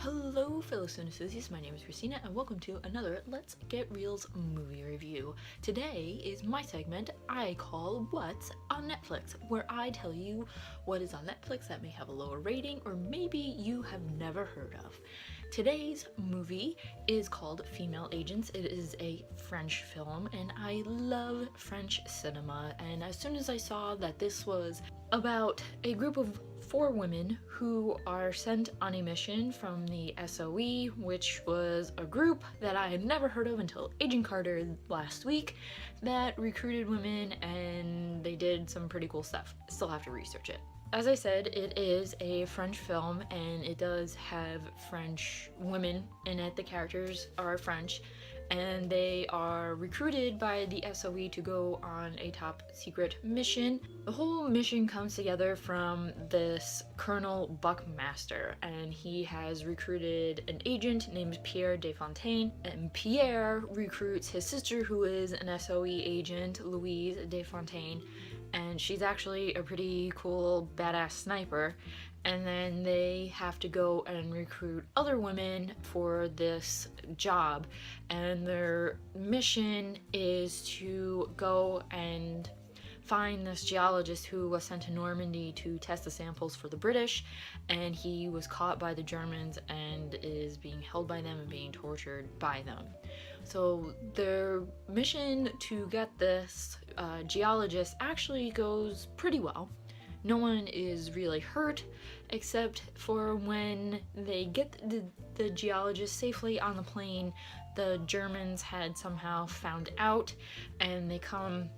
Hello fellow Stone Enthusiasts, my name is Christina and welcome to another Let's Get Reelz movie review. Today is my segment I call What's on Netflix, where I tell you what is on Netflix that may have a lower rating or maybe you have never heard of. Today's movie is called Female Agents. It is a French film and I love French cinema, and as soon as I saw that this was about a group of 4 women who are sent on a mission from the SOE, which was a group that I had never heard of until Agent Carter last week, that recruited women and they did some pretty cool stuff. Still have to research it. As I said, it is a French film and it does have French women in it. The characters are French and they are recruited by the SOE to go on a top secret mission. The whole mission comes together from this Colonel Buckmaster, and he has recruited an agent named Pierre Desfontaines, and Pierre recruits his sister, who is an SOE agent, Louise Desfontaines, and she's actually a pretty cool badass sniper. And then they have to go and recruit other women for this job, and their mission is to go and find this geologist who was sent to Normandy to test the samples for the British, and he was caught by the Germans and is being held by them and being tortured by them. So their mission to get this geologist actually goes pretty well. No one is really hurt, except for when they get the geologist safely on the plane, the Germans had somehow found out, and they come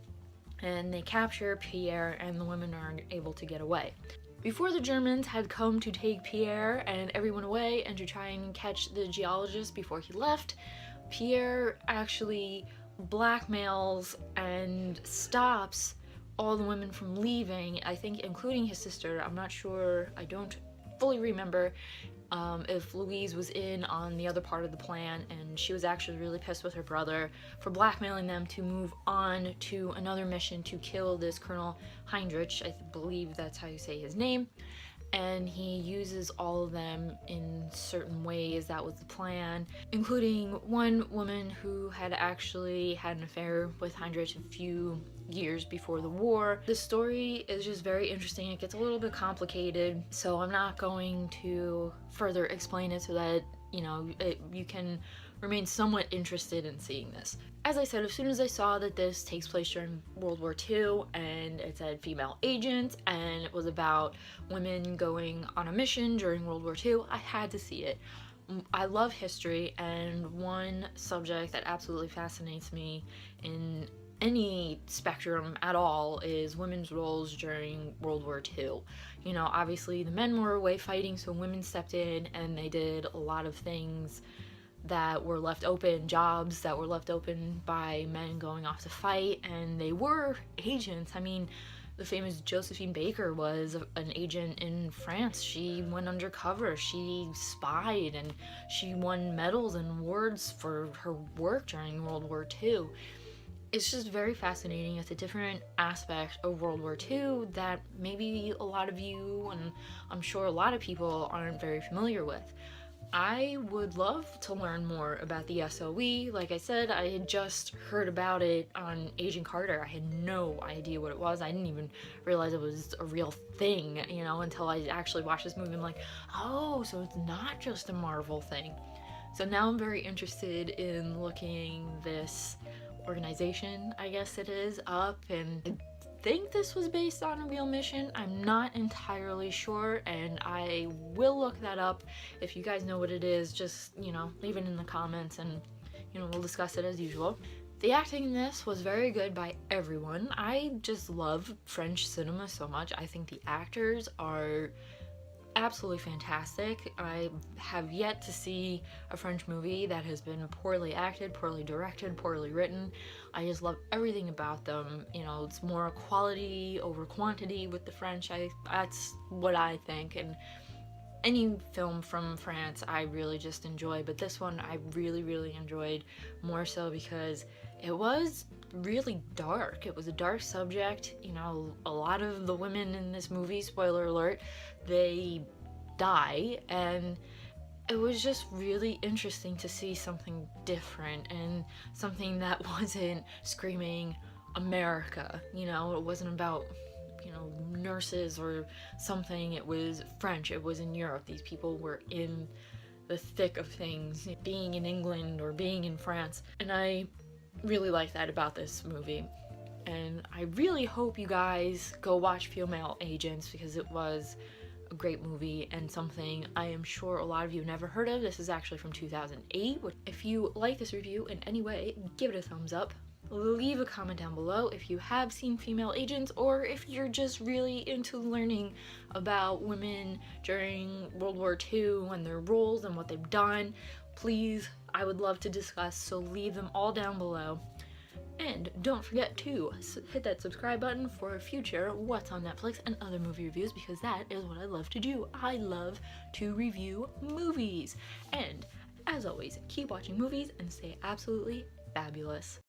and they capture Pierre, and the women are able to get away. Before the Germans had come to take Pierre and everyone away and to try and catch the geologist before he left, Pierre actually blackmails and stops all the women from leaving, I think including his sister. I'm not sure, I don't fully remember if Louise was in on the other part of the plan, and she was actually really pissed with her brother for blackmailing them to move on to another mission to kill this Colonel Heinrich, I believe that's how you say his name, and he uses all of them in certain ways. That was the plan, including one woman who had actually had an affair with Heinrich a few years before the war. The story is just very interesting. It gets a little bit complicated, so I'm not going to further explain it so that you can remain somewhat interested in seeing this. As I said, as soon as I saw that this takes place during World War II and it said female agents and it was about women going on a mission during World War II, I had to see it. I love history, and one subject that absolutely fascinates me in any spectrum at all is women's roles during World War II. Obviously the men were away fighting, so women stepped in and they did a lot of things that were left open, jobs that were left open by men going off to fight, and they were agents. I mean, the famous Josephine Baker was an agent in France. She went undercover, she spied, and she won medals and awards for her work during World War II. It's just very fascinating. It's a different aspect of World War II that maybe a lot of you, and I'm sure a lot of people, aren't very familiar with. I would love to learn more about the SOE. Like I said, I had just heard about it on Agent Carter. I had no idea what it was. I didn't even realize it was a real thing, until I actually watched this movie. I'm like, oh, so it's not just a Marvel thing. So now I'm very interested in looking this organization, I guess it is, up, and I think this was based on a real mission. I'm not entirely sure, and I will look that up. If you guys know what it is, just leave it in the comments, and we'll discuss it as usual. The acting in this was very good by everyone. I just love French cinema so much. I think the actors are absolutely fantastic. I have yet to see a French movie that has been poorly acted, poorly directed, poorly written. I just love everything about them. It's more quality over quantity with the French. That's what I think, and any film from France I really just enjoy, but this one I really enjoyed more so because it was really dark. It was a dark subject. A lot of the women in this movie, spoiler alert, they die, and it was just really interesting to see something different and something that wasn't screaming America. You know, it wasn't about, you know, nurses or something. It was French, it was in Europe. These people were in the thick of things, being in England or being in France. And I really like that about this movie. And I really hope you guys go watch Female Agents, because it was a great movie and something I am sure a lot of you have never heard of. This is actually from 2008. If you like this review in any way, give it a thumbs up. Leave a comment down below if you have seen Female Agents, or if you're just really into learning about women during World War II and their roles and what they've done. Please, I would love to discuss, so leave them all down below. And don't forget to hit that subscribe button for future What's on Netflix and other movie reviews, because that is what I love to do. I love to review movies. And as always, keep watching movies and stay absolutely fabulous.